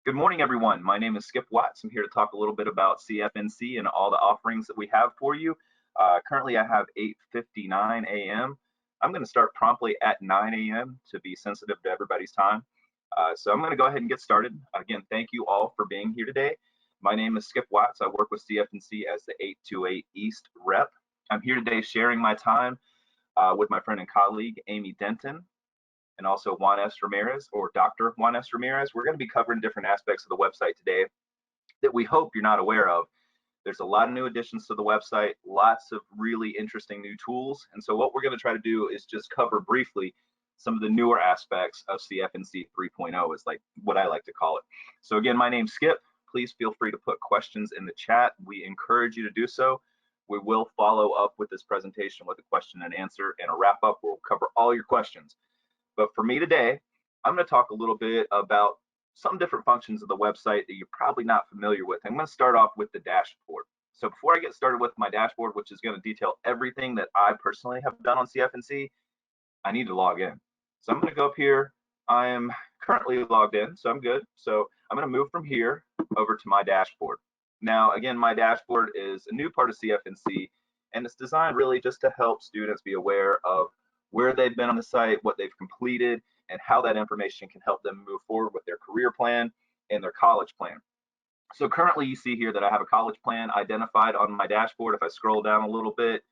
Good morning, everyone. My name is Skip Watts. I'm here to talk a little bit about CFNC and all the offerings that we have for you. Currently, I have 8:59 a.m. I'm going to start promptly at 9 a.m. to be sensitive to everybody's time. So I'm going to go ahead and get started. Again, thank you all for being here today. My name is Skip Watts. I work with CFNC as the 828 East rep. I'm here today sharing my time with my friend and colleague, Amy Denton, and also Juan S. Ramirez, or Dr. Juan S. Ramirez. We're going to be covering different aspects of the website today that we hope you're not aware of. There's a lot of new additions to the website, lots of really interesting new tools. And so what we're going to try to do is just cover briefly some of the newer aspects of CFNC 3.0 is like what I like to call it. So again, my name's Skip. Please feel free to put questions in the chat. We encourage you to do so. We will follow up with this presentation with a question and answer and a wrap up. We'll cover all your questions. But for me today, I'm going to talk a little bit about some different functions of the website that you're probably not familiar with. I'm going to start off with the dashboard. So before I get started with my dashboard, which is going to detail everything that I personally have done on CFNC, I need to log in. So I'm going to go up here. I am currently logged in, so I'm good. So I'm going to move from here over to my dashboard. Now, again, my dashboard is a new part of CFNC, and it's designed really just to help students be aware of where they've been on the site, what they've completed, and how that information can help them move forward with their career plan and their college plan. So currently you see here that I have a college plan identified on my dashboard. If I scroll down a little bit,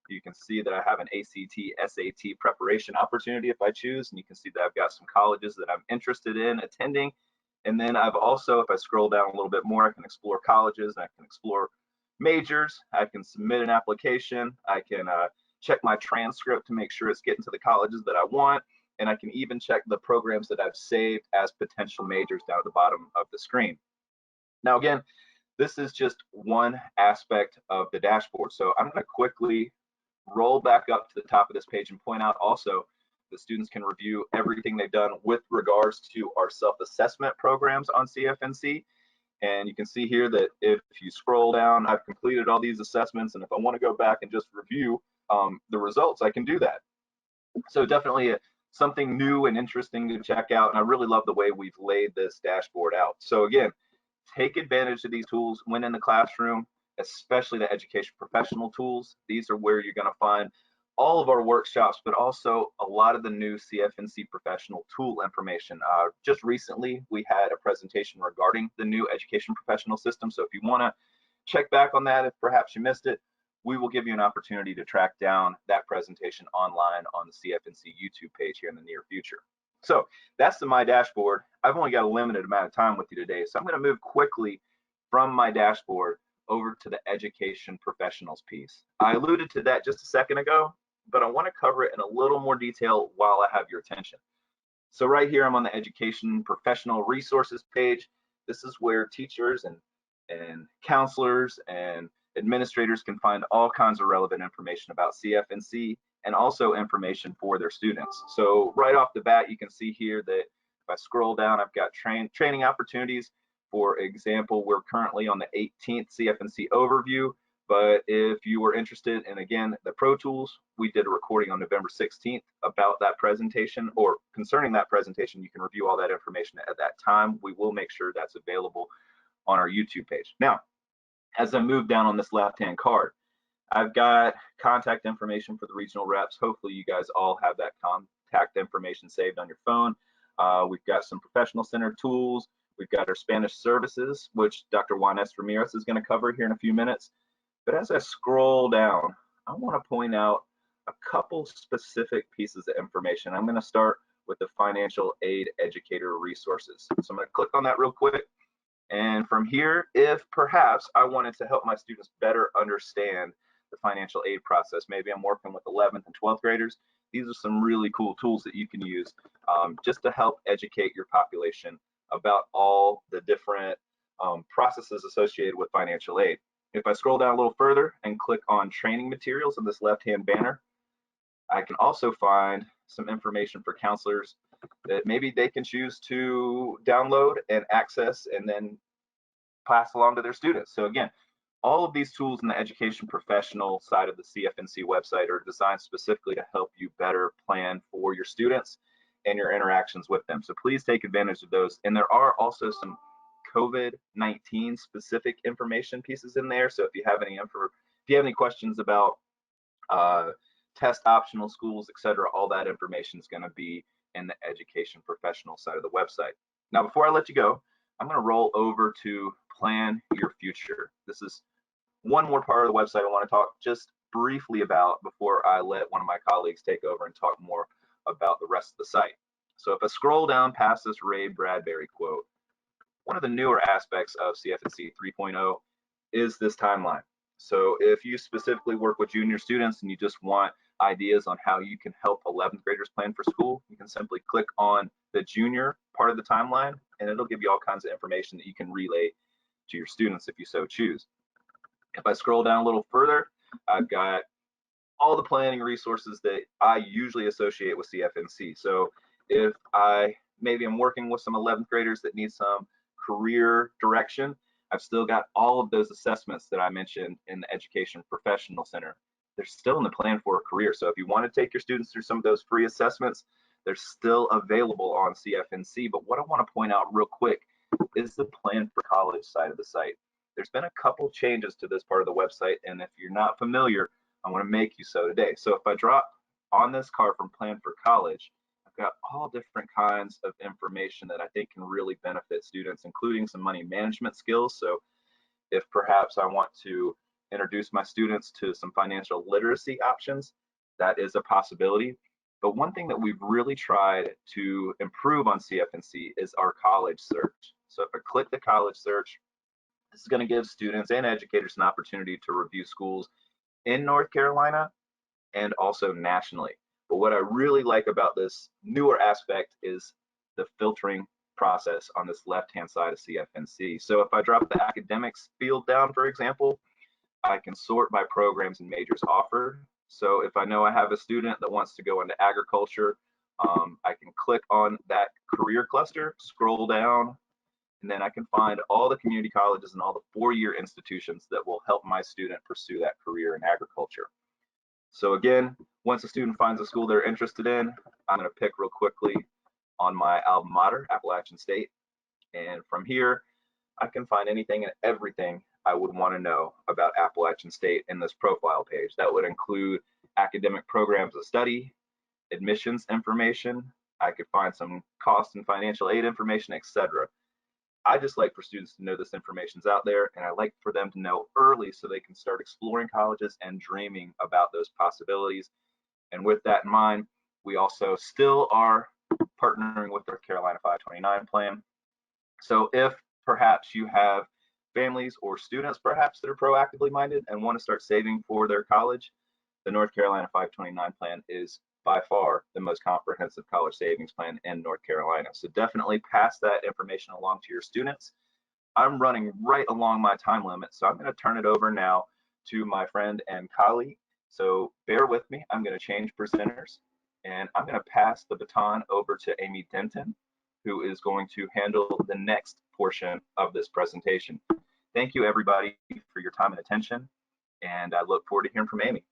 you can see that I have an ACT, SAT preparation opportunity if I choose, and you can see that I've got some colleges that I'm interested in attending. And then I've also, if I scroll down a little bit more, I can explore colleges, I can explore majors, I can submit an application, I can check my transcript to make sure it's getting to the colleges that I want, and I can even check the programs that I've saved as potential majors down at the bottom of the screen. Now again, this is just one aspect of the dashboard, so I'm going to quickly roll back up to the top of this page and point out also the students can review everything they've done with regards to our self-assessment programs on CFNC. And you can see here that if you scroll down, I've completed all these assessments, and if I want to go back and just review the results, I can do that. So definitely something new and interesting to check out, and I really love the way we've laid this dashboard out. So again, take advantage of these tools when in the classroom, especially the education professional tools. These are where you're going to find all of our workshops, but also a lot of the new CFNC professional tool information. Just recently, we had a presentation regarding the new education professional system. So if you want to check back on that, if perhaps you missed it, we will give you an opportunity to track down that presentation online on the CFNC YouTube page here in the near future. So that's my dashboard. I've only got a limited amount of time with you today, so I'm going to move quickly from my dashboard over to the education professionals piece. I alluded to that just a second ago, but I want to cover it in a little more detail while I have your attention. So right here, I'm on the education professional resources page. This is where teachers and counselors and administrators can find all kinds of relevant information about CFNC and also information for their students. So right off the bat, you can see here that if I scroll down, I've got training opportunities. For example, we're currently on the 18th CFNC overview, but if you were interested in, again, the Pro Tools, we did a recording on November 16th about that presentation, or concerning that presentation. You can review all that information at that time. We will make sure that's available on our YouTube page. Now, as I move down on this left-hand card, I've got contact information for the regional reps. Hopefully you guys all have that contact information saved on your phone. We've got some professional center tools. We've got our Spanish services, which Dr. Juan S. Ramirez is going to cover here in a few minutes. But as I scroll down, I want to point out a couple specific pieces of information. I'm going to start with the financial aid educator resources. So I'm going to click on that real quick. And from here, if perhaps I wanted to help my students better understand the financial aid process, maybe I'm working with 11th and 12th graders, these are some really cool tools that you can use just to help educate your population about all the different processes associated with financial aid. If I scroll down a little further and click on training materials in this left-hand banner, I can also find some information for counselors that maybe they can choose to download and access and then pass along to their students. So again, all of these tools in the education professional side of the CFNC website are designed specifically to help you better plan for your students and your interactions with them. So please take advantage of those. And there are also some COVID-19 specific information pieces in there. So if you have any questions about test optional schools, etc., all that information is going to be in the education professional side of the website. Now, before I let you go, I'm going to roll over to Plan Your Future. This is one more part of the website I want to talk just briefly about before I let one of my colleagues take over and talk more about the rest of the site. So if I scroll down past this Ray Bradbury quote, one of the newer aspects of CFNC 3.0 is this timeline. So if you specifically work with junior students and you just want ideas on how you can help 11th graders plan for school, you can simply click on the junior part of the timeline and it'll give you all kinds of information that you can relay to your students if you so choose. If I scroll down a little further, I've got all the planning resources that I usually associate with CFNC. So if I maybe I'm working with some 11th graders that need some career direction, I've still got all of those assessments that I mentioned in the Education Professional Center. They're still in the Plan for a Career. So if you want to take your students through some of those free assessments, they're still available on CFNC. But what I want to point out real quick is the Plan for College side of the site. There's been a couple changes to this part of the website, and if you're not familiar, I want to make you so today. So if I drop on this card from Plan for College, I've got all different kinds of information that I think can really benefit students, including some money management skills. So if perhaps I want to introduce my students to some financial literacy options, that is a possibility. But one thing that we've really tried to improve on CFNC is our college search. So if I click the college search, this is going to give students and educators an opportunity to review schools in North Carolina and also nationally. But what I really like about this newer aspect is the filtering process on this left-hand side of CFNC. So if I drop the academics field down, for example, I can sort by programs and majors offered. So if I know I have a student that wants to go into agriculture, I can click on that career cluster, scroll down, and then I can find all the community colleges and all the four-year institutions that will help my student pursue that career in agriculture. So again, once a student finds a school they're interested in, I'm going to pick real quickly on my alma mater, Appalachian State. And from here, I can find anything and everything I would want to know about Appalachian State in this profile page. That would include academic programs of study, admissions information. I could find some cost and financial aid information, etc. I just like for students to know this information's out there, and I like for them to know early so they can start exploring colleges and dreaming about those possibilities. And with that in mind, we also still are partnering with the Carolina 529 plan. So if perhaps you have families or students perhaps that are proactively minded and want to start saving for their college, the North Carolina 529 plan is by far the most comprehensive college savings plan in North Carolina. So definitely pass that information along to your students. I'm running right along my time limit, so I'm going to turn it over now to my friend and colleague. So bear with me. I'm going to change presenters, and I'm going to pass the baton over to Amy Denton, who is going to handle the next portion of this presentation. Thank you, everybody, for your time and attention, and I look forward to hearing from Amy.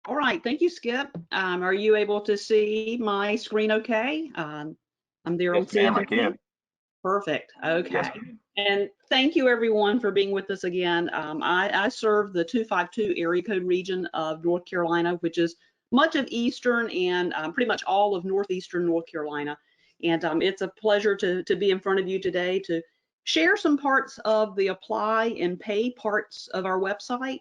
All right, thank you, Skip. Are you able to see my screen okay? I'm there on CFNC. I can. Perfect, okay. Yes. And thank you everyone for being with us again. I serve the 252 area code region of North Carolina, which is much of eastern and pretty much all of northeastern North Carolina. And it's a pleasure to be in front of you today to share some parts of the apply and pay parts of our website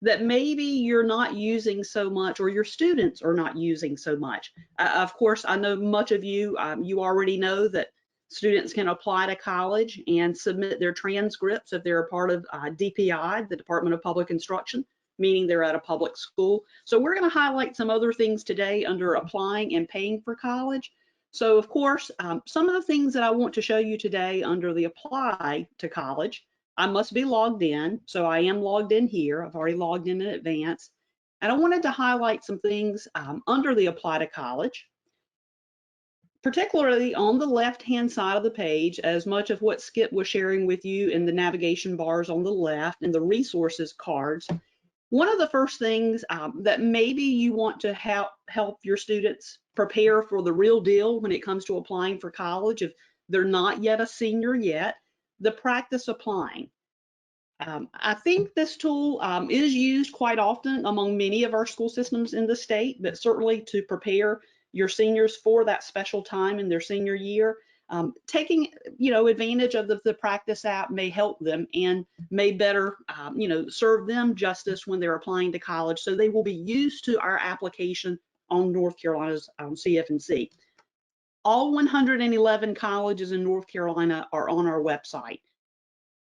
that maybe you're not using so much or your students are not using so much. Of course, I know much of you, you already know that students can apply to college and submit their transcripts if they're a part of DPI, the Department of Public Instruction, meaning they're at a public school. So we're going to highlight some other things today under applying and paying for college. So of course, some of the things that I want to show you today under the apply to college, I must be logged in. So I am logged in here. I've already logged in advance. And I wanted to highlight some things under the apply to college, particularly on the left-hand side of the page, as much of what Skip was sharing with you in the navigation bars on the left and the resources cards. One of the first things that maybe you want to help your students prepare for the real deal when it comes to applying for college, if they're not yet a senior yet, the practice applying. I think this tool is used quite often among many of our school systems in the state, but certainly to prepare your seniors for that special time in their senior year, taking advantage of the practice app may help them and may better serve them justice when they're applying to college. So they will be used to our application on North Carolina's CFNC. All 111 colleges in North Carolina are on our website.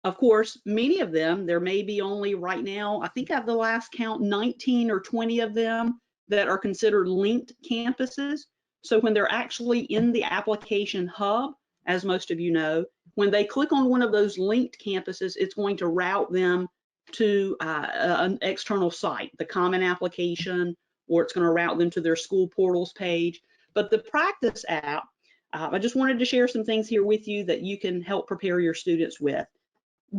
Of course, many of them, there may be only right now, I think at the last count, 19 or 20 of them that are considered linked campuses. So when they're actually in the application hub, as most of you know, when they click on one of those linked campuses, it's going to route them to an external site, the common application, or it's going to route them to their school portals page. But the practice app, I just wanted to share some things here with you that you can help prepare your students with.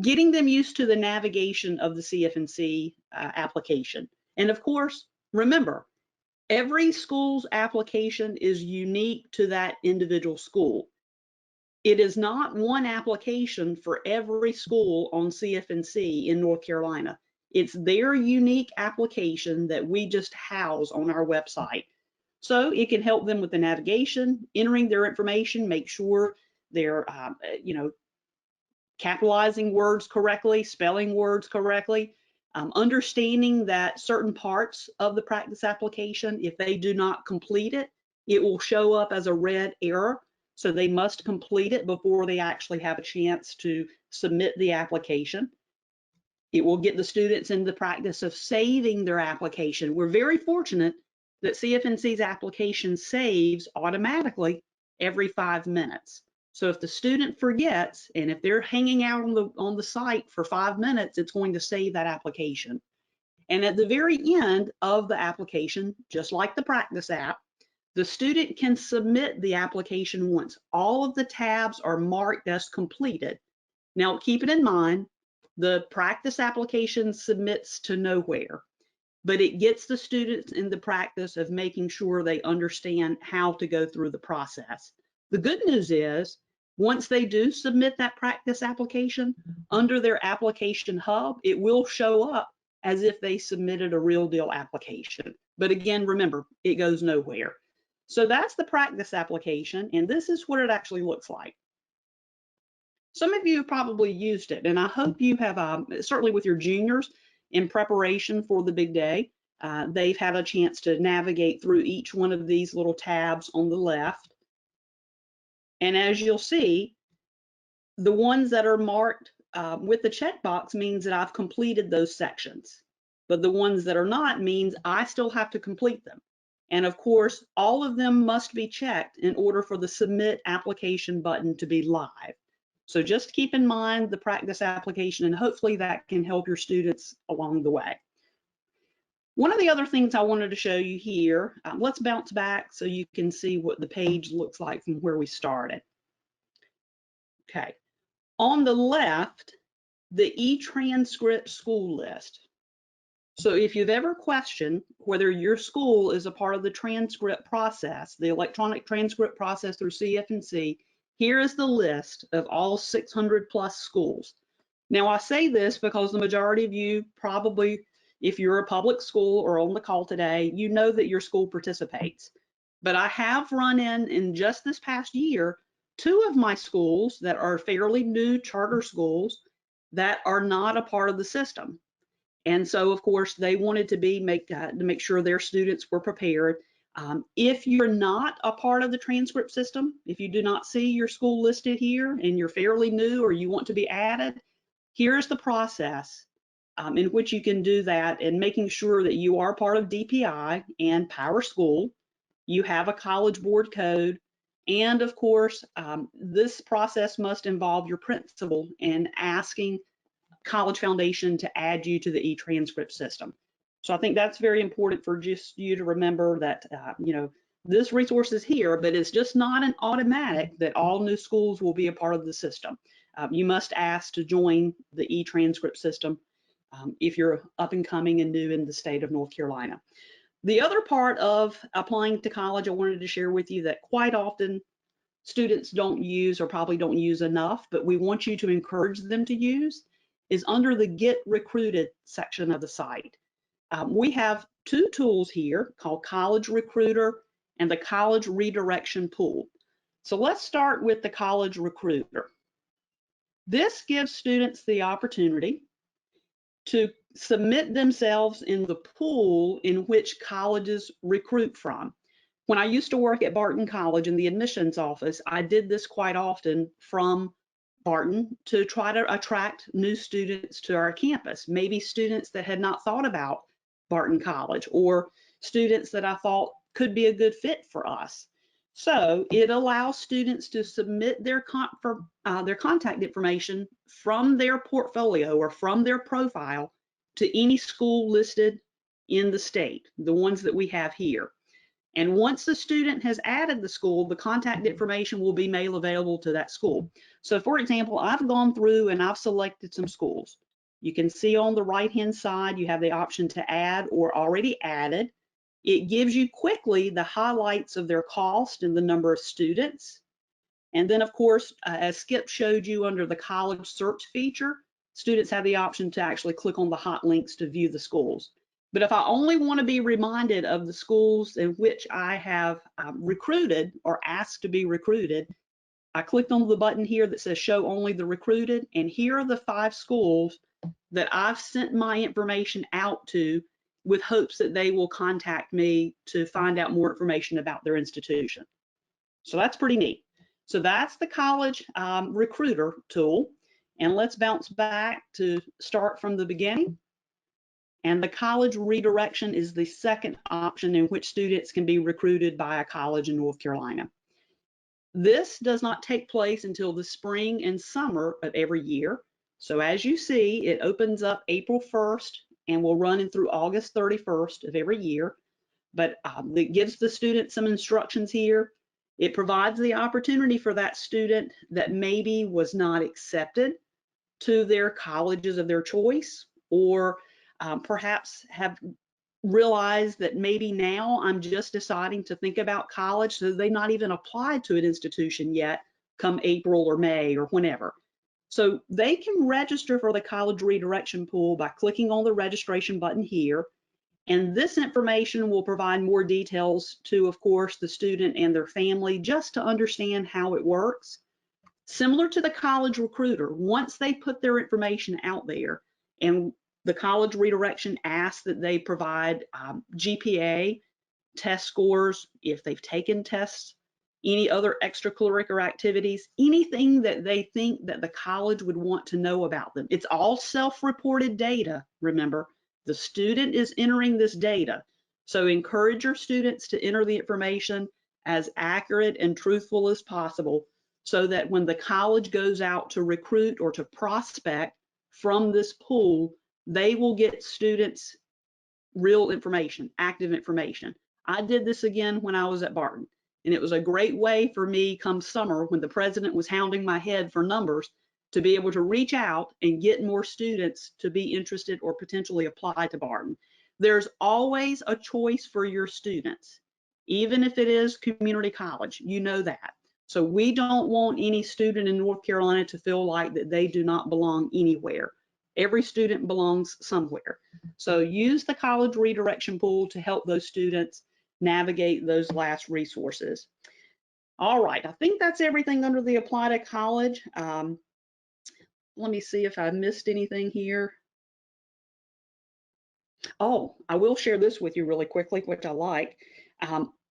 Getting them used to the navigation of the CFNC application. And of course, remember, every school's application is unique to that individual school. It is not one application for every school on CFNC in North Carolina. It's their unique application that we just house on our website. So it can help them with the navigation, entering their information, make sure they're, capitalizing words correctly, spelling words correctly, understanding that certain parts of the practice application, if they do not complete it, it will show up as a red error. So they must complete it before they actually have a chance to submit the application. It will get the students in the practice of saving their application. We're very fortunate that CFNC's application saves automatically every 5 minutes. So if the student forgets, and if they're hanging out on the site for 5 minutes, it's going to save that application. And at the very end of the application, just like the practice app, the student can submit the application once all of the tabs are marked as completed. Now, keep it in mind, the practice application submits to nowhere, but it gets the students in the practice of making sure they understand how to go through the process. The good news is, once they do submit that practice application, under their application hub, it will show up as if they submitted a real deal application. But again, remember, it goes nowhere. So that's the practice application, and this is what it actually looks like. Some of you have probably used it, and I hope you have, certainly with your juniors in preparation for the big day, they've had a chance to navigate through each one of these little tabs on the left. And as you'll see, the ones that are marked with the checkbox means that I've completed those sections. But the ones that are not means I still have to complete them. And of course, all of them must be checked in order for the submit application button to be live. So just keep in mind the practice application, and hopefully that can help your students along the way. One of the other things I wanted to show you here, let's bounce back so you can see what the page looks like from where we started. Okay, on the left, the E-Transcript school list. So if you've ever questioned whether your school is a part of the transcript process, the electronic transcript process through CFNC, here is the list of all 600 plus schools. Now I say this because the majority of you probably, if you're a public school or on the call today, you know that your school participates. But I have run in just this past year, 2 of my schools that are fairly new charter schools that are not a part of the system. And so, of course, they wanted to make sure their students were prepared. If you're not a part of the transcript system, if you do not see your school listed here and you're fairly new or you want to be added, here's the process in which you can do that, and making sure that you are part of DPI and Power School, you have a College Board code, and of course, this process must involve your principal in asking College Foundation to add you to the E-Transcript system. So I think that's very important for just you to remember that, this resource is here, but it's just not an automatic that all new schools will be a part of the system. You must ask to join the E-Transcript system if you're up and coming and new in the state of North Carolina. The other part of applying to college I wanted to share with you that quite often students don't use or probably don't use enough, but we want you to encourage them to use, is under the Get Recruited section of the site. We have two tools here called College Recruiter and the College Redirection Pool. So let's start with the College Recruiter. This gives students the opportunity to submit themselves in the pool in which colleges recruit from. When I used to work at Barton College in the admissions office, I did this quite often from Barton to try to attract new students to our campus, maybe students that had not thought about Barton College or students that I thought could be a good fit for us. So it allows students to submit their contact information from their portfolio or from their profile to any school listed in the state, the ones that we have here. And once the student has added the school, the contact information will be made available to that school. So for example, I've gone through and I've selected some schools. You can see on the right-hand side, you have the option to add or already added. It gives you quickly the highlights of their cost and the number of students. And then of course, as Skip showed you under the college search feature, students have the option to actually click on the hot links to view the schools. But if I only want to be reminded of the schools in which I have recruited or asked to be recruited, I clicked on the button here that says show only the recruited, and here are the 5 schools that I've sent my information out to with hopes that they will contact me to find out more information about their institution. So that's pretty neat. So that's the college recruiter tool. And let's bounce back to start from the beginning. And the college redirection is the second option in which students can be recruited by a college in North Carolina. This does not take place until the spring and summer of every year. So as you see, it opens up April 1st and will run through August 31st of every year. But it gives the student some instructions here. It provides the opportunity for that student that maybe was not accepted to their colleges of their choice, or perhaps have realized that maybe now I'm just deciding to think about college, so they've not even applied to an institution yet come April or May or whenever. So they can register for the college redirection pool by clicking on the registration button here. And this information will provide more details to, of course, the student and their family, just to understand how it works. Similar to the college recruiter, once they put their information out there and the college redirection asks that they provide GPA, test scores, if they've taken tests, any other extracurricular activities, anything that they think that the college would want to know about them. It's all self-reported data, remember. The student is entering this data. So encourage your students to enter the information as accurate and truthful as possible, so that when the college goes out to recruit or to prospect from this pool, they will get students real information, active information. I did this again when I was at Barton, and it was a great way for me come summer when the president was hounding my head for numbers to be able to reach out and get more students to be interested or potentially apply to Barton. There's always a choice for your students, even if it is community college, you know that. So we don't want any student in North Carolina to feel like that they do not belong anywhere. Every student belongs somewhere. So use the college redirection pool to help those students navigate those last resources. All right, I think that's everything under the Apply to College. Let me see if I missed anything here. Oh, I will share this with you really quickly, which I like.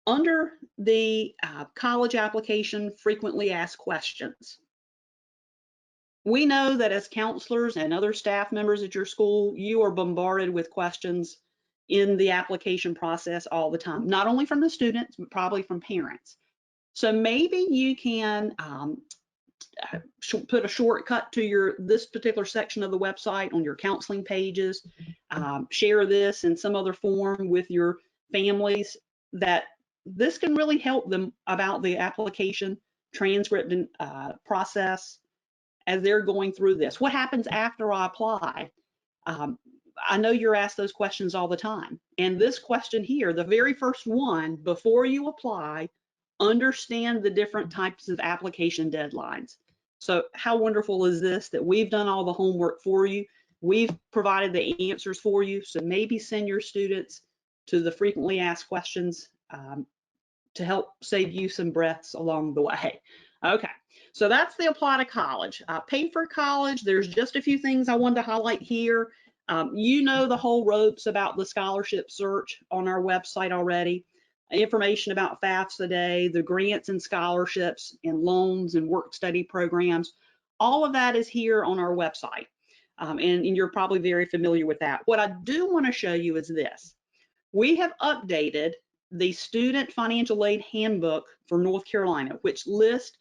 Under the college application frequently asked questions, we know that as counselors and other staff members at your school, you are bombarded with questions in the application process all the time, not only from the students, but probably from parents. So maybe you can put a shortcut to this particular section of the website on your counseling pages, share this in some other form with your families, that this can really help them about the application transcript and process as they're going through this. What happens after I apply? I know you're asked those questions all the time. And this question here, the very first one, before you apply, understand the different types of application deadlines. So how wonderful is this that we've done all the homework for you? We've provided the answers for you. So maybe send your students to the frequently asked questions to help save you some breaths along the way. Okay, so that's the apply to college. Pay for college, there's just a few things I wanted to highlight here. You know the whole ropes about the scholarship search on our website already. Information about FAFSA Day, the grants and scholarships and loans and work study programs. All of that is here on our website. And you're probably very familiar with that. What I do want to show you is this. We have updated the Student Financial Aid Handbook for North Carolina, which lists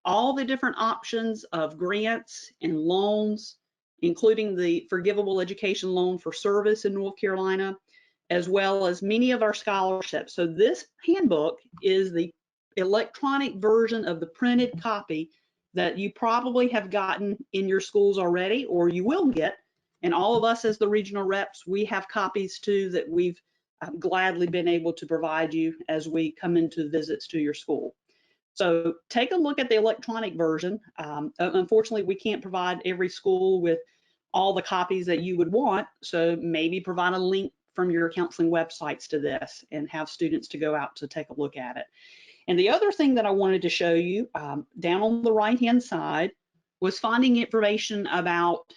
all the different options of grants and loans, including the forgivable education loan for service in North Carolina, as well as many of our scholarships. So this handbook is the electronic version of the printed copy that you probably have gotten in your schools already, or you will get. And all of us as the regional reps, we have copies too that we've gladly been able to provide you as we come into visits to your school. So take a look at the electronic version. Unfortunately, we can't provide every school with all the copies that you would want. So maybe provide a link from your counseling websites to this and have students to go out to take a look at it. And the other thing that I wanted to show you down on the right-hand side was finding information about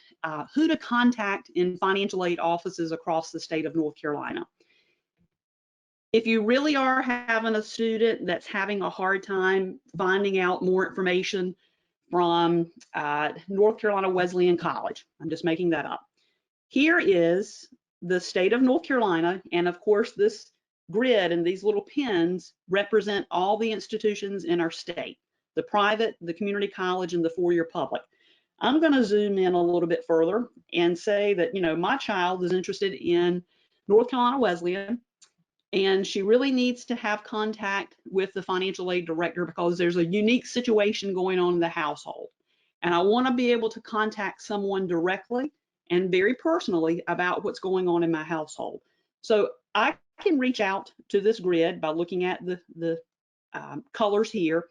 who to contact in financial aid offices across the state of North Carolina. If you really are having a student that's having a hard time finding out more information from North Carolina Wesleyan College, I'm just making that up. Here is the state of North Carolina, and of course this grid and these little pins represent all the institutions in our state, the private, the community college, and the four-year public. I'm going to zoom in a little bit further and say that, you know, my child is interested in North Carolina Wesleyan, and she really needs to have contact with the financial aid director because there's a unique situation going on in the household. And I want to be able to contact someone directly and very personally about what's going on in my household. So I can reach out to this grid by looking at the colors here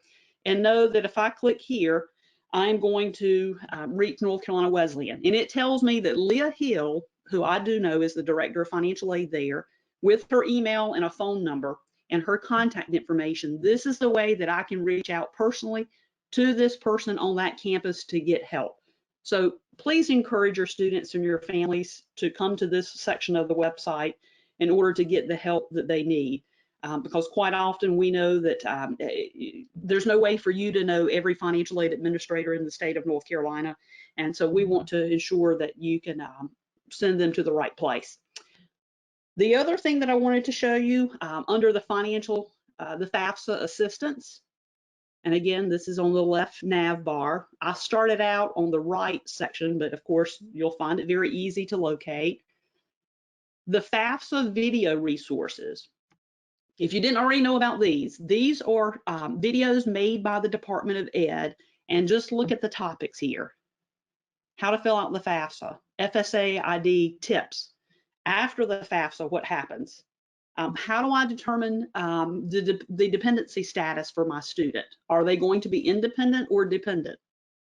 and know that if I click here, I'm going to reach North Carolina Wesleyan. And it tells me that Leah Hill, who I do know is the director of financial aid there, with her email and a phone number and her contact information, this is the way that I can reach out personally to this person on that campus to get help. So please encourage your students and your families to come to this section of the website in order to get the help that they need. Because quite often we know that there's no way for you to know every financial aid administrator in the state of North Carolina. And so we want to ensure that you can send them to the right place. The other thing that I wanted to show you under the the Fafsa Assistance, and again, this is on the left nav bar. I started out on the right section, but of course, you'll find it very easy to locate. The Fafsa video resources. If you didn't already know about these are videos made by the Department of Ed, and just look at the topics here. How to fill out the FAFSA, FSA ID tips. After the FAFSA, what happens? How do I determine the dependency status for my student? Are they going to be independent or dependent?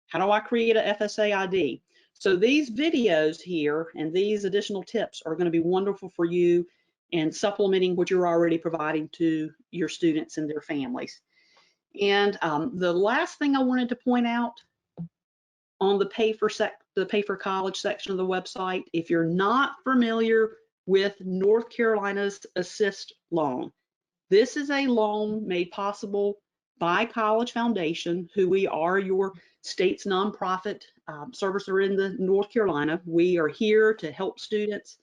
How do I create a FSA ID? So these videos here and these additional tips are going to be wonderful for you and supplementing what you're already providing to your students and their families. And the last thing I wanted to point out on the pay for college section of the website, if you're not familiar with North Carolina's Assist loan, this is a loan made possible by College Foundation, who we are your state's nonprofit servicer in the North Carolina. We are here to help students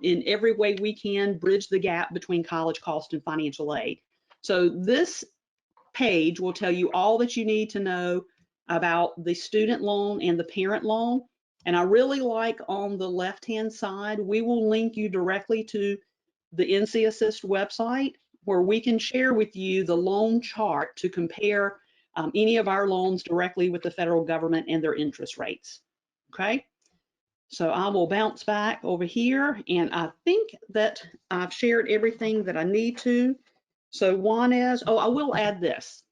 in every way we can bridge the gap between college cost and financial aid. So this page will tell you all that you need to know about the student loan and the parent loan. And I really like on the left-hand side, we will link you directly to the NC Assist website, where we can share with you the loan chart to compare any of our loans directly with the federal government and their interest rates. Okay, so I will bounce back over here, and I think that I've shared everything that I need to. So one is, oh, I will add this.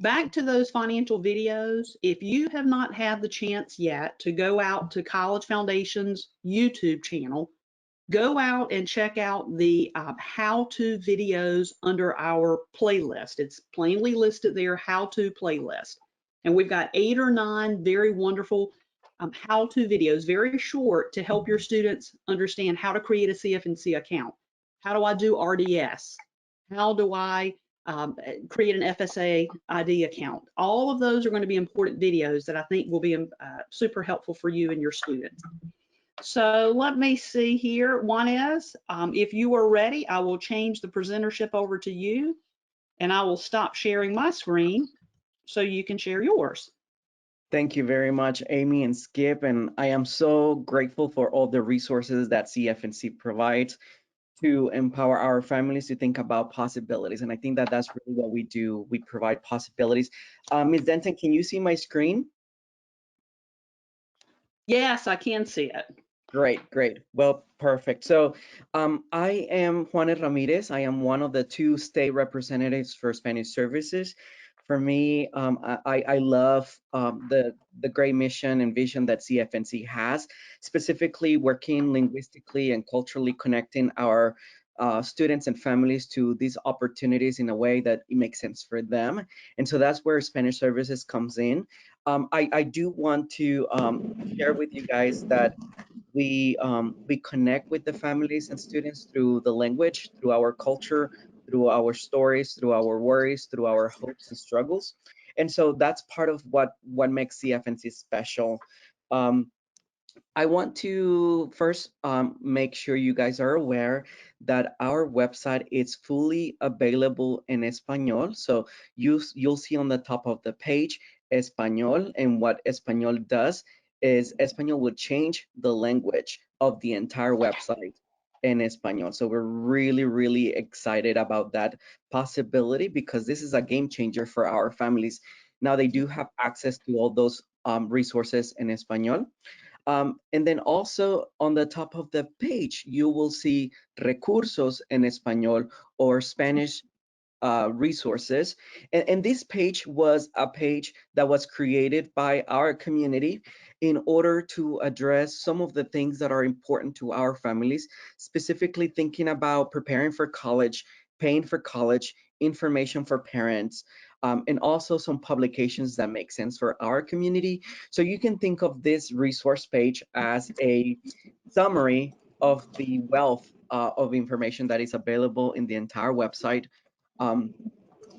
Back to those financial videos, if you have not had the chance yet to go out to College Foundation's YouTube channel, go out and check out the how-to videos under our playlist. It's plainly listed there, how-to playlist. And we've got 8 or 9 very wonderful how-to videos, very short, to help your students understand how to create a CFNC account. How do I do RDS? How do I create an FSA ID account? All of those are going to be important videos that I think will be super helpful for you and your students. So let me see here. One is, if you are ready, I will change the presentership over to you, and I will stop sharing my screen so you can share yours. Thank you very much, Amy and Skip. And I am so grateful for all the resources that CFNC provides to empower our families to think about possibilities. And I think that that's really what we do. We provide possibilities. Ms. Denton, can you see my screen? Yes, I can see it. Great, great. Well, perfect. So I am Juan Ramirez. I am one of the 2 state representatives for Spanish services. For me, I love the great mission and vision that CFNC has, specifically working linguistically and culturally connecting our students and families to these opportunities in a way that it makes sense for them. And so that's where Spanish services comes in. I do want to share with you guys that we connect with the families and students through the language, through our culture, through our stories, through our worries, through our hopes and struggles. And so that's part of what makes CFNC special. I want to first make sure you guys are aware that our website is fully available in Espanol. So you'll see on the top of the page Espanol, and what Espanol does is Espanol will change the language of the entire website in Espanol. So we're really, really excited about that possibility because this is a game changer for our families. Now they do have access to all those resources in Espanol. And then also on the top of the page, you will see recursos en español, or Spanish resources. And this page was a page that was created by our community in order to address some of the things that are important to our families, specifically thinking about preparing for college, paying for college, information for parents, and also some publications that make sense for our community. So you can think of this resource page as a summary of the wealth of information that is available in the entire website.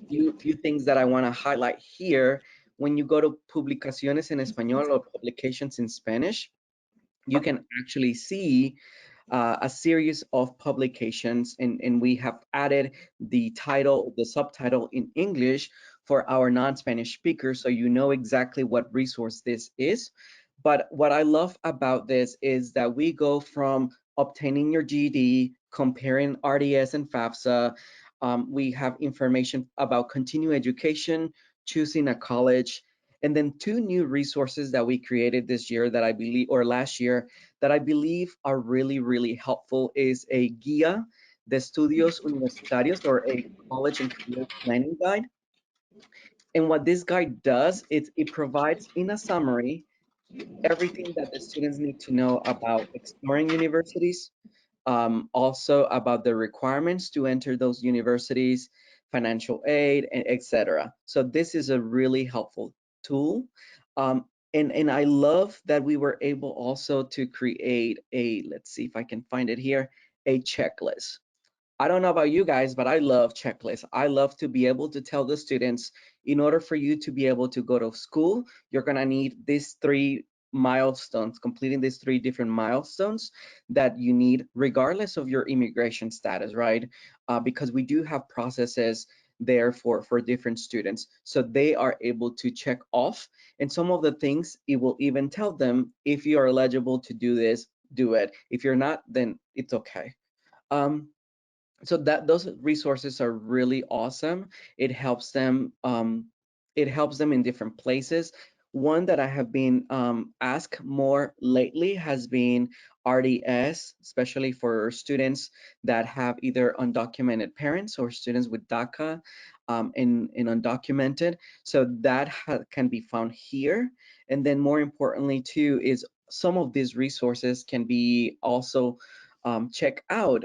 Few things that I want to highlight here. When you go to Publicaciones en Español or Publications in Spanish, you can actually see a series of publications, and we have added the title, the subtitle in English for our non-Spanish speakers, so you know exactly what resource this is. But what I love about this is that we go from obtaining your GED, comparing RDS and Fafsa. We have information about continuing education, choosing a college, and then 2 new resources that we created this year that I believe, or last year, that I believe are really, really helpful is a Guía de Estudios Universitarios, or a college and career planning guide. And what this guide does is it provides in a summary everything that the students need to know about exploring universities, also about the requirements to enter those universities, financial aid, and etc. So this is a really helpful tool. And I love that we were able also to create a, let's see if I can find it here, a checklist. I don't know about you guys, but I love checklists. I love to be able to tell the students, in order for you to be able to go to school, you're gonna need these 3 milestones, completing these 3 different milestones that you need regardless of your immigration status, right? Because we do have processes there for different students. So they are able to check off, and some of the things, it will even tell them, if you are eligible to do this, do it. If you're not, then it's okay. So that those resources are really awesome. It helps them in different places. One that I have been asked more lately has been RDS, especially for students that have either undocumented parents or students with DACA and undocumented. So that can be found here. And then more importantly too is some of these resources can be also check out.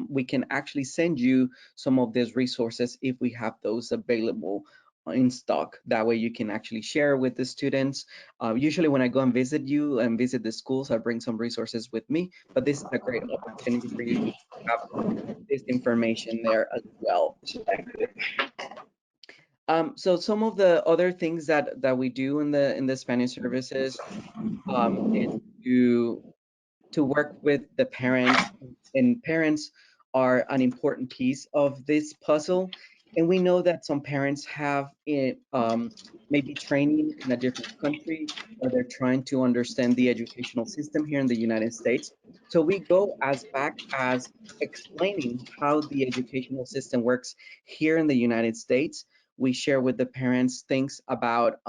We can actually send you some of these resources if we have those available in stock. That way you can actually share with the students. Usually when I go and visit you and visit the schools, I bring some resources with me, but this is a great opportunity for you to have this information there as well. So some of the other things that we do in the Spanish services is to work with the parents, and parents are an important piece of this puzzle. And we know that some parents have maybe training in a different country, or they're trying to understand the educational system here in the United States. So we go as back as explaining how the educational system works here in the United States. We share with the parents things about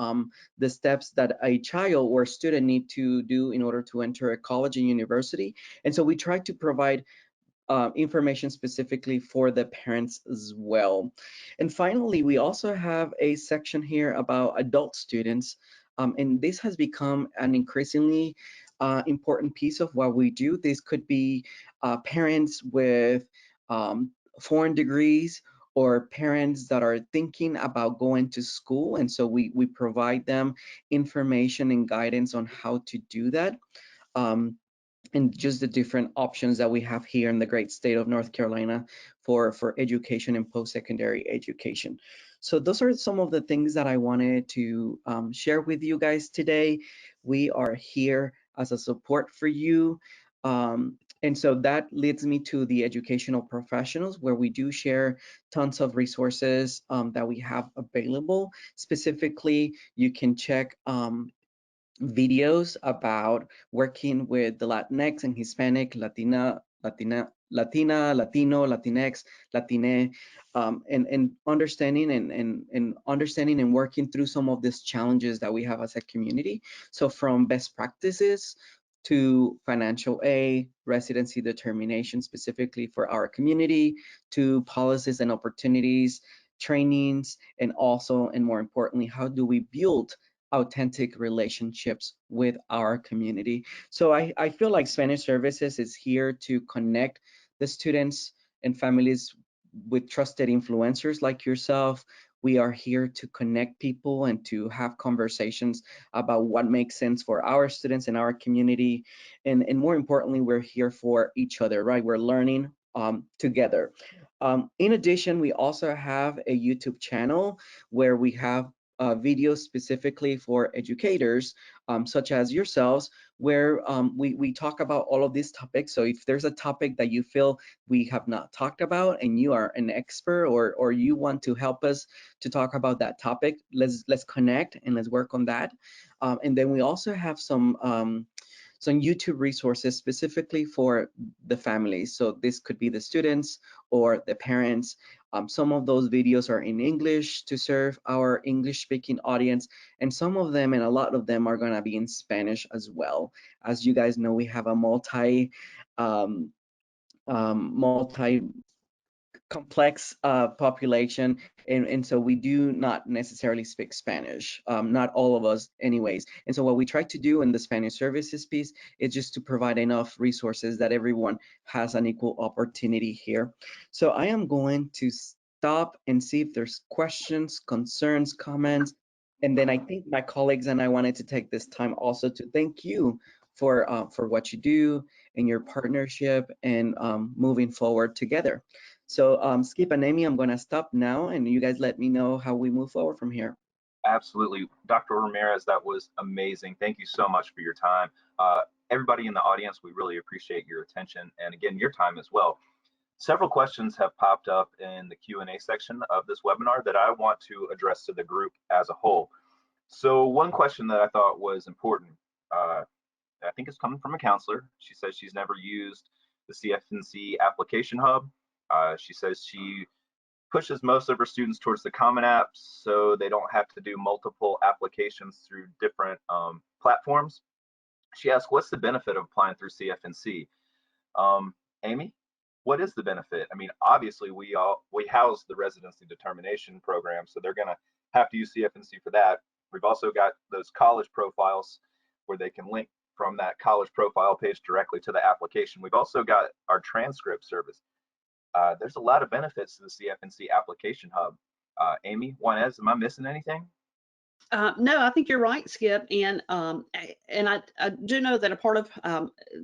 the steps that a child or student need to do in order to enter a college and university. And so we try to provide information specifically for the parents as well. And finally, we also have a section here about adult students. And this has become an increasingly important piece of what we do. This could be parents with foreign degrees, or parents that are thinking about going to school. And so we provide them information and guidance on how to do that. And just the different options that we have here in the great state of North Carolina for education and post-secondary education. So those are some of the things that I wanted to share with you guys today. We are here as a support for you. And so that leads me to the educational professionals, where we do share tons of resources that we have available. Specifically, you can check videos about working with the Latinx and Hispanic, Latino, Latinx, Latine, and understanding and understanding and working through some of these challenges that we have as a community. So from best practices to financial aid, residency determination specifically for our community, to policies and opportunities, trainings, and also, and more importantly, how do we build authentic relationships with our community. So I feel like Spanish Services is here to connect the students and families with trusted influencers like yourself. We are here to connect people and to have conversations about what makes sense for our students and our community. And more importantly, we're here for each other, right? We're learning together. In addition, we also have a YouTube channel where we have videos specifically for educators, such as yourselves, where we talk about all of these topics. So if there's a topic that you feel we have not talked about and you are an expert, or you want to help us to talk about that topic, let's connect and let's work on that. And then we also have some YouTube resources specifically for the families. So this could be the students or the parents. Some of those videos are in English to serve our English speaking audience, and some of them, and a lot of them, are going to be in Spanish as well. As you guys know, we have a multi complex population, and so we do not necessarily speak Spanish, not all of us anyways. And so what we try to do in the Spanish services piece is just to provide enough resources that everyone has an equal opportunity here. So I am going to stop and see if there's questions, concerns, comments, and then I think my colleagues and I wanted to take this time also to thank you for what you do and your partnership and moving forward together. So Skip and Amy, I'm going to stop now, and you guys let me know how we move forward from here. Absolutely. Dr. Ramirez, that was amazing. Thank you so much for your time. Everybody in the audience, we really appreciate your attention, and again, your time as well. Several questions have popped up in the Q&A section of this webinar that I want to address to the group as a whole. So one question that I thought was important, I think it's coming from a counselor. She says she's never used the Cfnc application hub. She says she pushes most of her students towards the Common App so they don't have to do multiple applications through different platforms. She asked, what's the benefit of applying through CFNC? Amy, what is the benefit? I mean, obviously we house the residency determination program, so they're gonna have to use CFNC for that. We've also got those college profiles where they can link from that college profile page directly to the application. We've also got our transcript service. There's a lot of benefits to the CFNC application hub. Amy, Juanez, am I missing anything? No, I think you're right, Skip. And I do know that a part of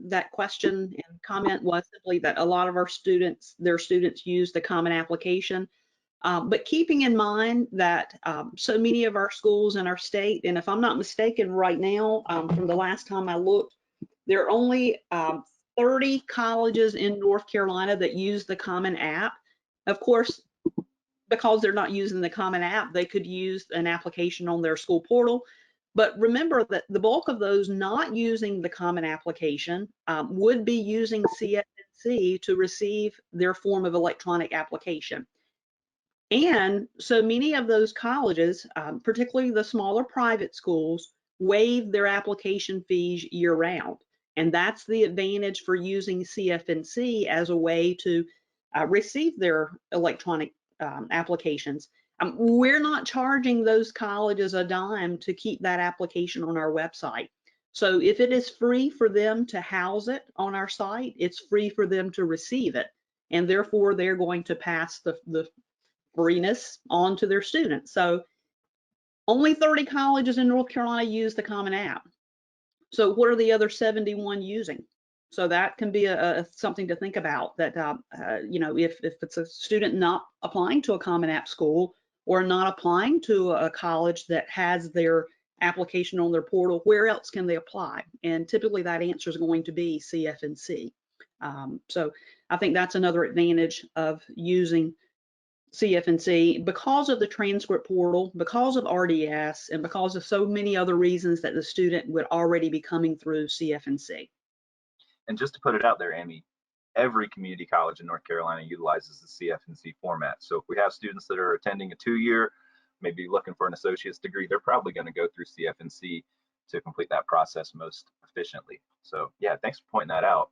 that question and comment was simply that a lot of our students, their students use the common application. But keeping in mind that so many of our schools in our state, and if I'm not mistaken right now, from the last time I looked, there are only 30 colleges in North Carolina that use the common app. Of course, because they're not using the common app, they could use an application on their school portal. But remember that the bulk of those not using the common application would be using CFNC to receive their form of electronic application. And so many of those colleges, particularly the smaller private schools, waive their application fees year round. And that's the advantage for using CFNC as a way to receive their electronic applications. We're not charging those colleges a dime to keep that application on our website. So if it is free for them to house it on our site, it's free for them to receive it. And therefore, they're going to pass the freeness on to their students. So only 30 colleges in North Carolina use the common app. So what are the other 71 using? So that can be something to think about, that you know, if it's a student not applying to a common app school or not applying to a college that has their application on their portal, where else can they apply? And typically that answer is going to be CFNC. So I think that's another advantage of using CFNC, because of the transcript portal, because of RDS, and because of so many other reasons that the student would already be coming through CFNC. And just to put it out there, Amy, every community college in North Carolina utilizes the CFNC format. So if we have students that are attending a 2-year, maybe looking for an associate's degree, they're probably going to go through CFNC to complete that process most efficiently. So yeah, thanks for pointing that out.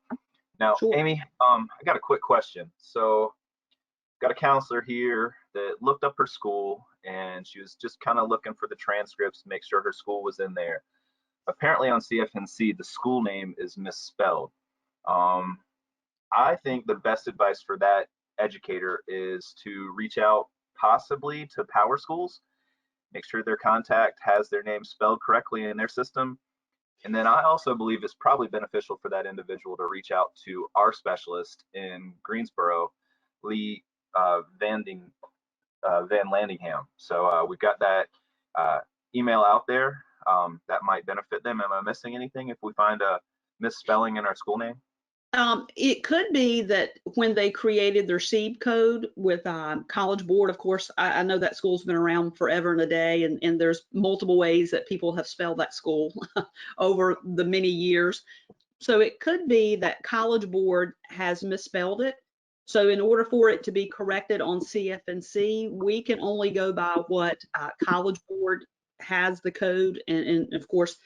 Now, Sure. Amy, I got a quick question. So got a counselor here that looked up her school, and she was just kind of looking for the transcripts to make sure her school was in there. Apparently on CFNC, the school name is misspelled. I think the best advice for that educator is to reach out possibly to Power Schools, make sure their contact has their name spelled correctly in their system. And then I also believe it's probably beneficial for that individual to reach out to our specialist in Greensboro, Lee Van Landingham. So we've got that email out there that might benefit them. Am I missing anything if we find a misspelling in our school name? It could be that when they created their seed code with College Board, of course, I know that school's been around forever and a day, and there's multiple ways that people have spelled that school over the many years. So it could be that College Board has misspelled it. So in order for it to be corrected on CFNC, we can only go by what College Board has the code, and of course,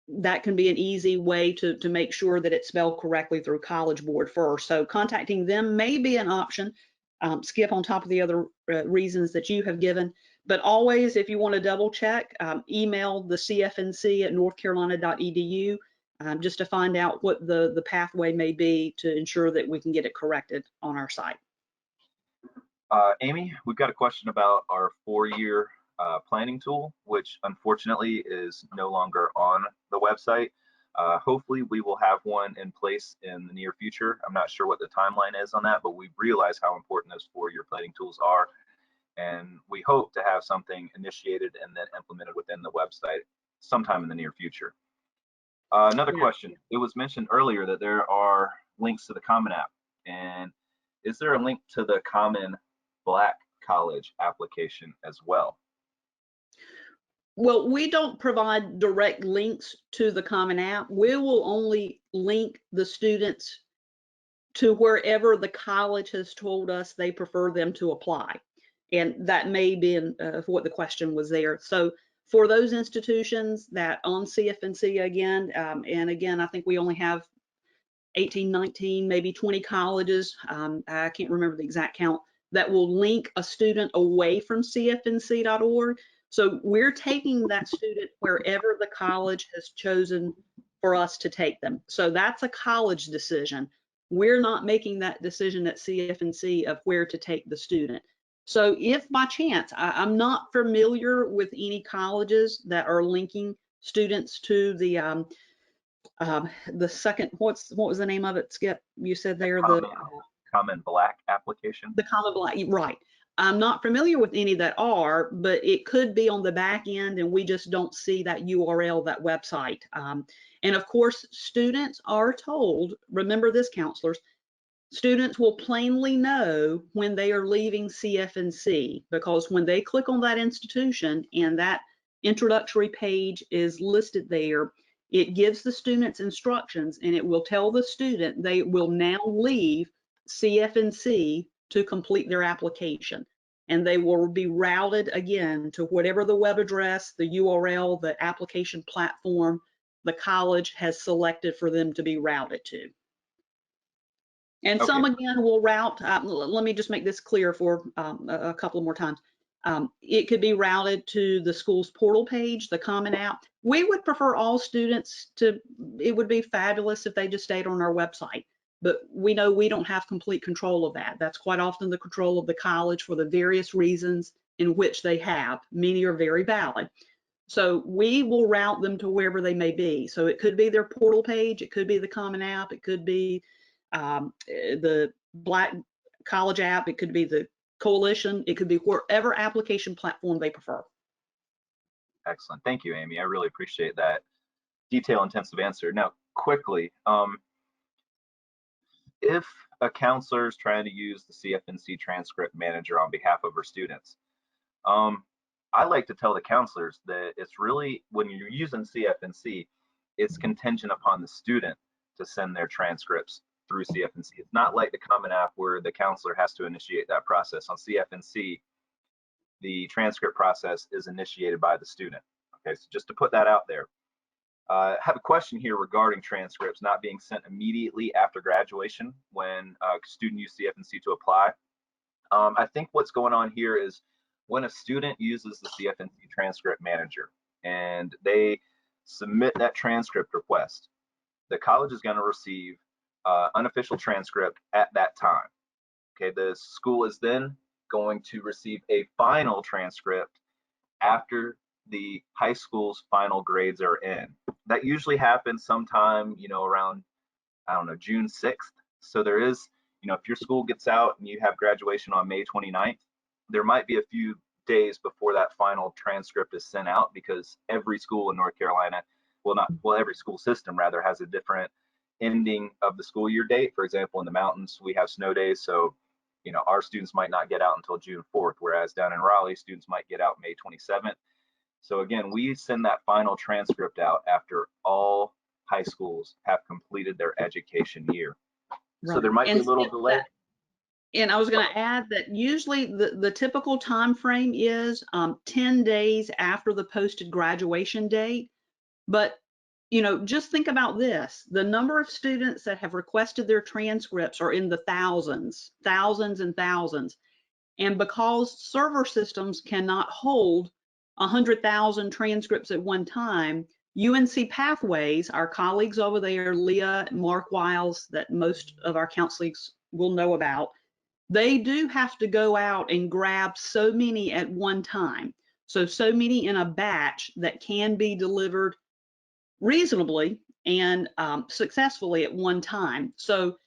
that can be an easy way to make sure that it's spelled correctly through College Board first. So contacting them may be an option, Skip, on top of the other reasons that you have given. But always, if you want to double check, email the CFNC at northcarolina.edu just to find out what the pathway may be to ensure that we can get it corrected on our site. Amy, we've got a question about our 4-year planning tool, which unfortunately is no longer on the website. Hopefully we will have one in place in the near future. I'm not sure what the timeline is on that, but we realize how important those 4-year planning tools are. And we hope to have something initiated and then implemented within the website sometime in the near future. Another question, it was mentioned earlier that there are links to the Common App. And is there a link to the Common Black College application as well? Well, we don't provide direct links to the Common App. We will only link the students to wherever the college has told us they prefer them to apply. And that may be what the question was there. So For those institutions that on CFNC again, and again, I think we only have 18, 19, maybe 20 colleges, I can't remember the exact count, that will link a student away from cfnc.org. So we're taking that student wherever the college has chosen for us to take them. So that's a college decision. We're not making that decision at CFNC of where to take the student. So if by chance, I'm not familiar with any colleges that are linking students to the second, what was the name of it, Skip? You said there, Common Black application. The Common Black, right. I'm not familiar with any that are, but it could be on the back end and we just don't see that URL, that website. And of course, students are told, remember this, counselors, students will plainly know when they are leaving CFNC, because when they click on that institution and that introductory page is listed there, it gives the students instructions and it will tell the student they will now leave CFNC to complete their application. And they will be routed again to whatever the web address, the URL, the application platform the college has selected for them to be routed to. And some again will route, let me just make this clear for a couple more times. It could be routed to the school's portal page, the Common App. We would prefer all students to, it would be fabulous if they just stayed on our website, but we know we don't have complete control of that. That's quite often the control of the college for the various reasons in which they have. Many are very valid. So we will route them to wherever they may be. So it could be their portal page, it could be the Common App, it could be the Black College app, it could be the Coalition, it could be wherever application platform they prefer. Excellent. Thank you, Amy. I really appreciate that detail-intensive answer. Now, quickly, if a counselor is trying to use the CFNC transcript manager on behalf of her students, I like to tell the counselors that it's really, when you're using CFNC, it's contingent upon the student to send their transcripts through CFNC. It's not like the Common App where the counselor has to initiate that process. On CFNC, the transcript process is initiated by the student. Okay, so just to put that out there. I have a question here regarding transcripts not being sent immediately after graduation when a student used CFNC to apply. I think what's going on here is when a student uses the CFNC transcript manager and they submit that transcript request, the college is going to receive unofficial transcript at that time. Okay, the school is then going to receive a final transcript after the high school's final grades are in. That usually happens sometime, you know, around, I don't know, June 6th. So there is, you know, if your school gets out and you have graduation on May 29th, there might be a few days before that final transcript is sent out, because every school in North Carolina, every school system rather, has a different ending of the school year date. For example, in the mountains, we have snow days. So, you know, our students might not get out until June 4th, whereas down in Raleigh, students might get out May 27th. So again, we send that final transcript out after all high schools have completed their education year. Right. So there might be a little delay. And I was going to add that usually the typical time frame is 10 days after the posted graduation date. But, you know, just think about this. The number of students that have requested their transcripts are in the thousands and thousands. And because server systems cannot hold 100,000 transcripts at one time, UNC Pathways, our colleagues over there, Leah, Mark Wiles, that most of our counselors will know about, they do have to go out and grab so many at one time. So many in a batch that can be delivered reasonably and successfully at one time. So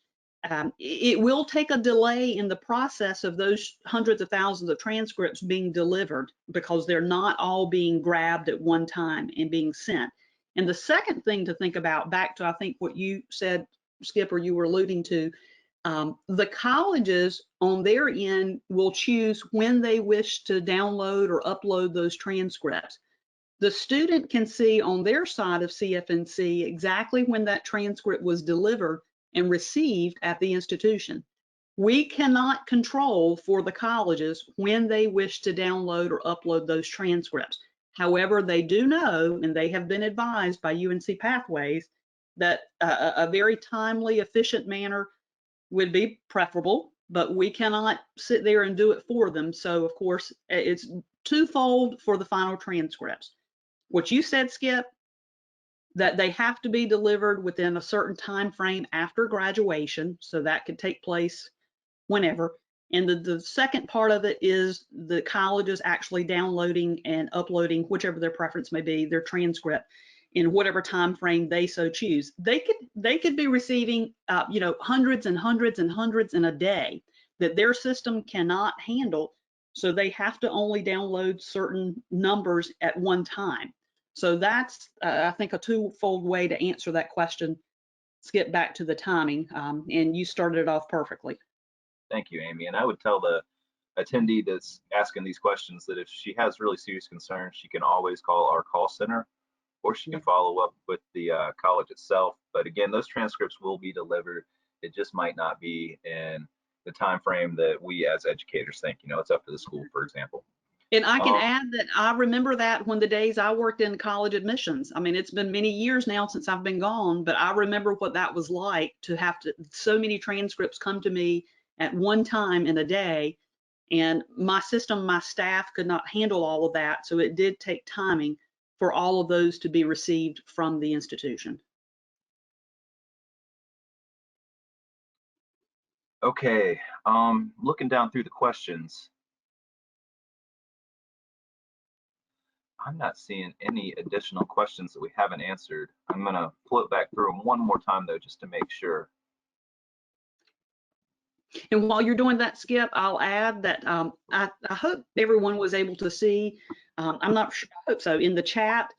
it will take a delay in the process of those hundreds of thousands of transcripts being delivered, because they're not all being grabbed at one time and being sent. And the second thing to think about, back to I think what you said, Skip, or you were alluding to, the colleges on their end will choose when they wish to download or upload those transcripts. The student can see on their side of CFNC exactly when that transcript was delivered and received at the institution. We cannot control for the colleges when they wish to download or upload those transcripts. However, they do know, and they have been advised by UNC Pathways, that a very timely, efficient manner would be preferable, but we cannot sit there and do it for them. So of course, it's twofold for the final transcripts. What you said, Skip, that they have to be delivered within a certain time frame after graduation, so that could take place whenever. And the second part of it is the colleges actually downloading and uploading, whichever their preference may be, their transcript in whatever time frame they so choose. They could be receiving hundreds and hundreds and hundreds in a day that their system cannot handle, so they have to only download certain numbers at one time. So that's I think a twofold way to answer that question. Skip back to the timing, and you started it off perfectly. Thank you, Amy. And I would tell the attendee that's asking these questions that if she has really serious concerns, she can always call our call center, or she can follow up with the college itself. But again, those transcripts will be delivered. It just might not be in the time frame that we as educators think. It's up to the school, for example. And I can add that I remember that when the days I worked in college admissions. I mean, it's been many years now since I've been gone, but I remember what that was like to have so many transcripts come to me at one time in a day, and my system, my staff could not handle all of that, so it did take timing for all of those to be received from the institution. Okay, looking down through the questions, I'm not seeing any additional questions that we haven't answered. I'm gonna float back through them one more time though, just to make sure. And while you're doing that, Skip, I'll add that I hope everyone was able to see, I'm not sure, I hope so, in the chat,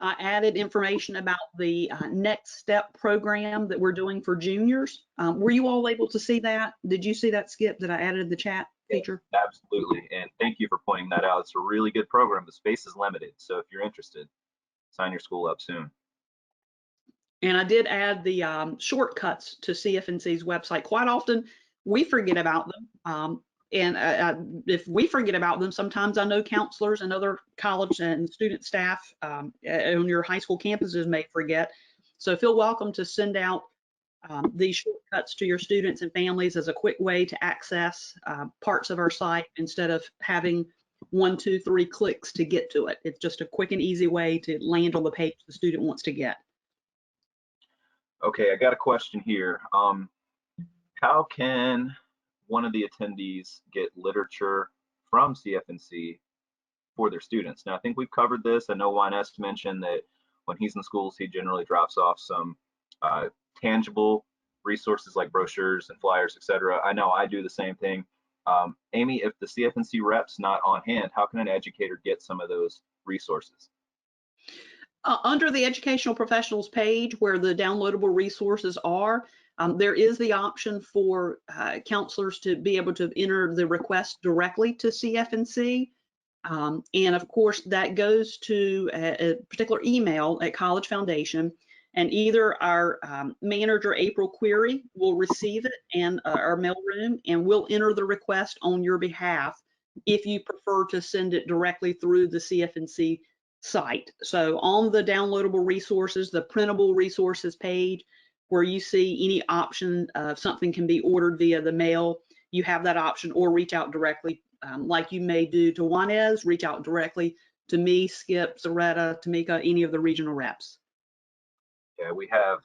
I added information about the Next Step program that we're doing for juniors. Were you all able to see that? Did you see that, Skip, that I added in the chat feature? Absolutely, and thank you for pointing that out. It's a really good program, but space is limited. So if you're interested, sign your school up soon. And I did add the shortcuts to CFNC's website. Quite often, we forget about them. And if we forget about them, sometimes I know counselors and other college and student staff on your high school campuses may forget. So feel welcome to send out these shortcuts to your students and families as a quick way to access parts of our site instead of having 1, 2, 3 clicks to get to it. It's just a quick and easy way to land on the page the student wants to get. Okay, I got a question here. How can one of the attendees get literature from CFNC for their students? Now, I think we've covered this. I know Juan S. mentioned that when he's in schools, he generally drops off some tangible resources like brochures and flyers, etc. I know I do the same thing. Amy, if the CFNC rep's not on hand, how can an educator get some of those resources? Under the educational professionals page where the downloadable resources are, there is the option for counselors to be able to enter the request directly to CFNC. And of course, that goes to a particular email at College Foundation, and either our manager, April Query, will receive it and our mailroom, and we'll enter the request on your behalf if you prefer to send it directly through the CFNC site. So on the downloadable resources, the printable resources page, where you see any option of something can be ordered via the mail, you have that option, or reach out directly, like you may do to Juanez, reach out directly to me, Skip, Zaretta, Tamika, any of the regional reps. Yeah, we have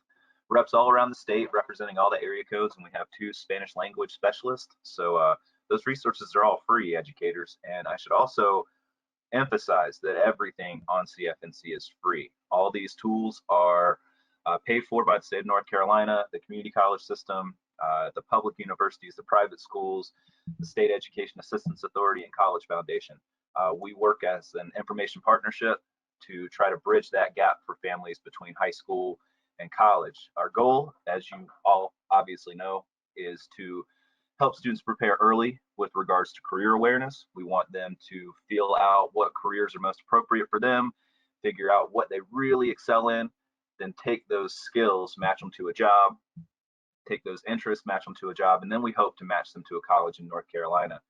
reps all around the state representing all the area codes, and we have 2 Spanish language specialists. So those resources are all free, educators. And I should also emphasize that everything on CFNC is free. All these tools are paid for by the state of North Carolina, the community college system, the public universities, the private schools, the State Education Assistance Authority, and College Foundation. We work as an information partnership to try to bridge that gap for families between high school and college. Our goal, as you all obviously know, is to help students prepare early with regards to career awareness. We want them to feel out what careers are most appropriate for them, figure out what they really excel in, then take those skills, match them to a job, take those interests, match them to a job, and then we hope to match them to a college in North Carolina.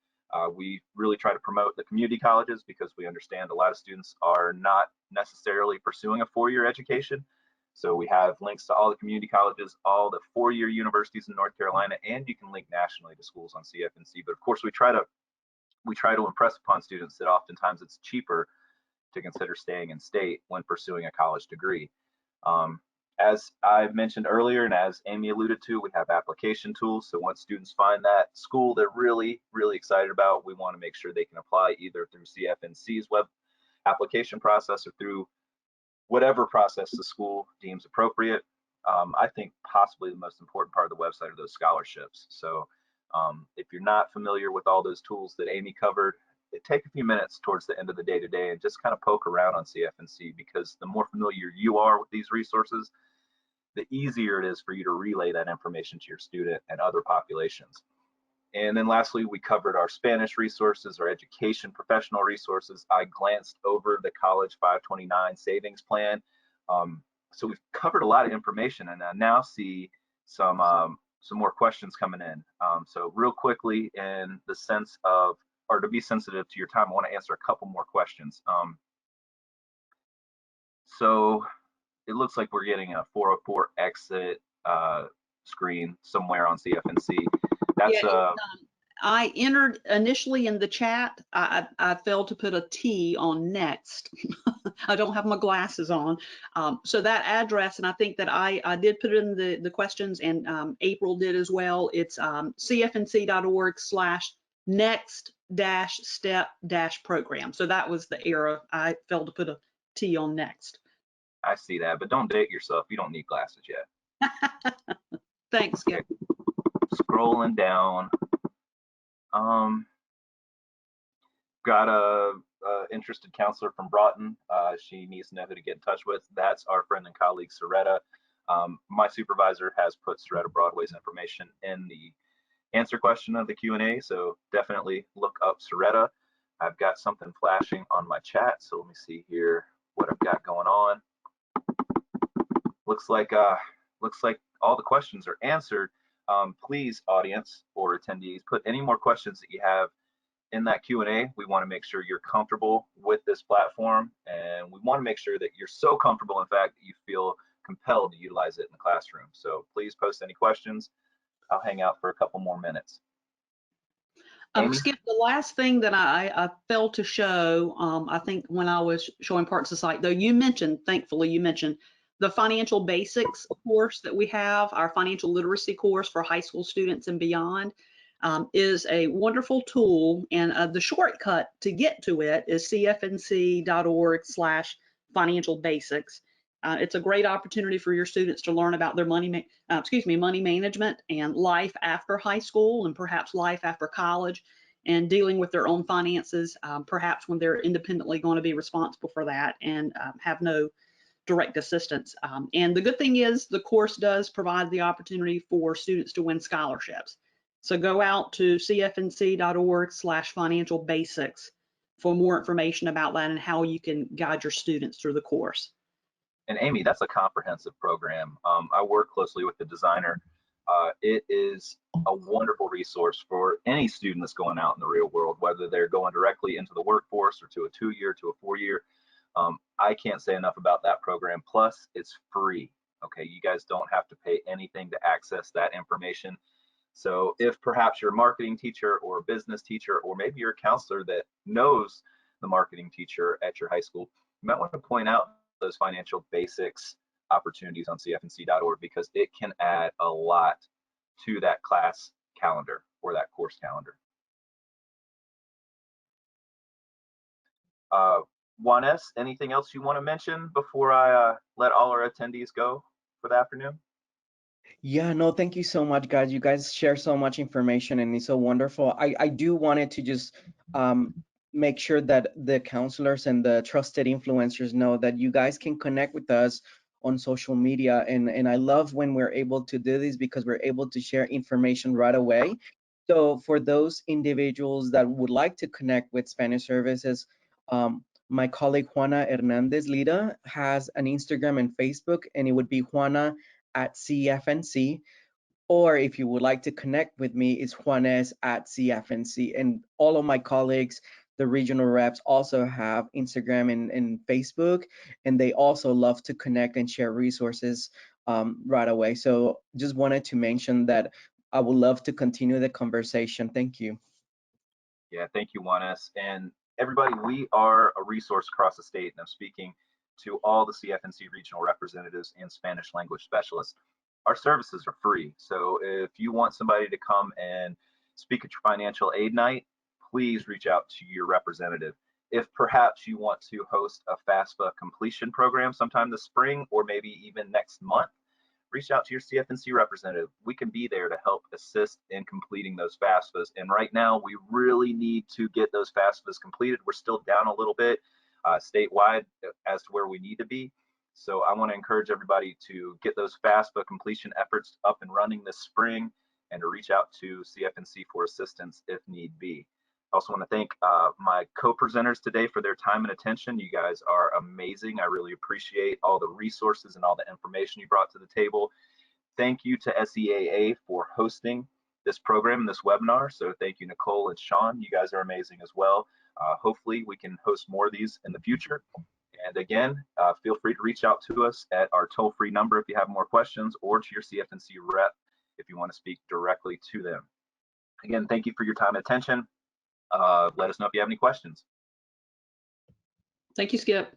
We really try to promote the community colleges because we understand a lot of students are not necessarily pursuing a four-year education. So we have links to all the community colleges, all the four-year universities in North Carolina, and you can link nationally to schools on CFNC. But of course, we try to impress upon students that oftentimes it's cheaper to consider staying in state when pursuing a college degree. As I mentioned earlier, and as Amy alluded to, we have application tools. So once students find that school they're really, really excited about, we want to make sure they can apply either through CFNC's web application process or through whatever process the school deems appropriate. I think possibly the most important part of the website are those scholarships. So if you're not familiar with all those tools that Amy covered, take a few minutes towards the end of the day today and just kind of poke around on CFNC, because the more familiar you are with these resources, the easier it is for you to relay that information to your student and other populations. And then lastly, we covered our Spanish resources, our education professional resources. I glanced over the College 529 savings plan. So we've covered a lot of information, and I now see some more questions coming in. So real quickly, in the sense of, or to be sensitive to your time, I want to answer a couple more questions. So it looks like we're getting a 404 exit screen somewhere on CFNC. That's I entered initially in the chat. I failed to put a T on next. I don't have my glasses on. So that address, and I think that I did put it in the questions, and April did as well. It's cfnc.org/next-step-program. So that was the error. I failed to put a T on next. I see that, but don't date yourself. You don't need glasses yet. Thanks, Skip. Scrolling down. Got a interested counselor from Broughton. She needs to know who to get in touch with. That's our friend and colleague, Soretta. My supervisor has put Soretta Broadway's information in the answer question of the Q&A, so definitely look up Soretta. I've got something flashing on my chat, so let me see here what I've got going on. Looks like all the questions are answered. Please, audience or attendees, put any more questions that you have in that Q&A. We want to make sure you're comfortable with this platform, and we want to make sure that you're so comfortable, in fact, that you feel compelled to utilize it in the classroom. So please post any questions. I'll hang out for a couple more minutes. Skip, the last thing that I failed to show, I think when I was showing parts of the site, though, you mentioned, thankfully, you mentioned the financial basics course that we have, our financial literacy course for high school students and beyond, is a wonderful tool. And the shortcut to get to it is cfnc.org/financial basics. It's a great opportunity for your students to learn about their money management and life after high school, and perhaps life after college, and dealing with their own finances, perhaps when they're independently going to be responsible for that and have no direct assistance. And the good thing is the course does provide the opportunity for students to win scholarships. So go out to cfnc.org/financial basics for more information about that and how you can guide your students through the course. And Amy, that's a comprehensive program. I work closely with the designer. It is a wonderful resource for any student that's going out in the real world, whether they're going directly into the workforce or to a 2-year, to a 4-year. I can't say enough about that program. Plus, it's free. Okay, you guys don't have to pay anything to access that information. So if perhaps you're a marketing teacher or a business teacher, or maybe you're a counselor that knows the marketing teacher at your high school, you might want to point out those financial basics opportunities on cfnc.org, because it can add a lot to that class calendar or that course calendar. Juanes, anything else you want to mention before I let all our attendees go for the afternoon? Yeah, no, thank you so much, guys. You guys share so much information and it's so wonderful. I do wanted to just make sure that the counselors and the trusted influencers know that you guys can connect with us on social media. And I love when we're able to do this, because we're able to share information right away. So for those individuals that would like to connect with Spanish Services, my colleague Juana Hernandez Lira has an Instagram and Facebook, and it would be Juana at CFNC, or if you would like to connect with me, it's Juanes@Cfnc. And all of my colleagues, the regional reps, also have Instagram and Facebook, and they also love to connect and share resources right away. So just wanted to mention that I would love to continue the conversation. Thank you. Yeah, thank you, Juanes. And everybody, we are a resource across the state, and I'm speaking to all the CFNC regional representatives and Spanish language specialists. Our services are free, so if you want somebody to come and speak at your financial aid night, please reach out to your representative. If perhaps you want to host a FAFSA completion program sometime this spring or maybe even next month, reach out to your CFNC representative. We can be there to help assist in completing those FAFSAs. And right now, we really need to get those FAFSAs completed. We're still down a little bit statewide as to where we need to be. So I want to encourage everybody to get those FAFSA completion efforts up and running this spring and to reach out to CFNC for assistance if need be. I also want to thank my co-presenters today for their time and attention. You guys are amazing. I really appreciate all the resources and all the information you brought to the table. Thank you to SEAA for hosting this program, this webinar. So thank you, Nicole and Sean. You guys are amazing as well. Hopefully we can host more of these in the future. And again, feel free to reach out to us at our toll-free number if you have more questions, or to your CFNC rep if you want to speak directly to them. Again, thank you for your time and attention. Let us know if you have any questions. Thank you, Skip.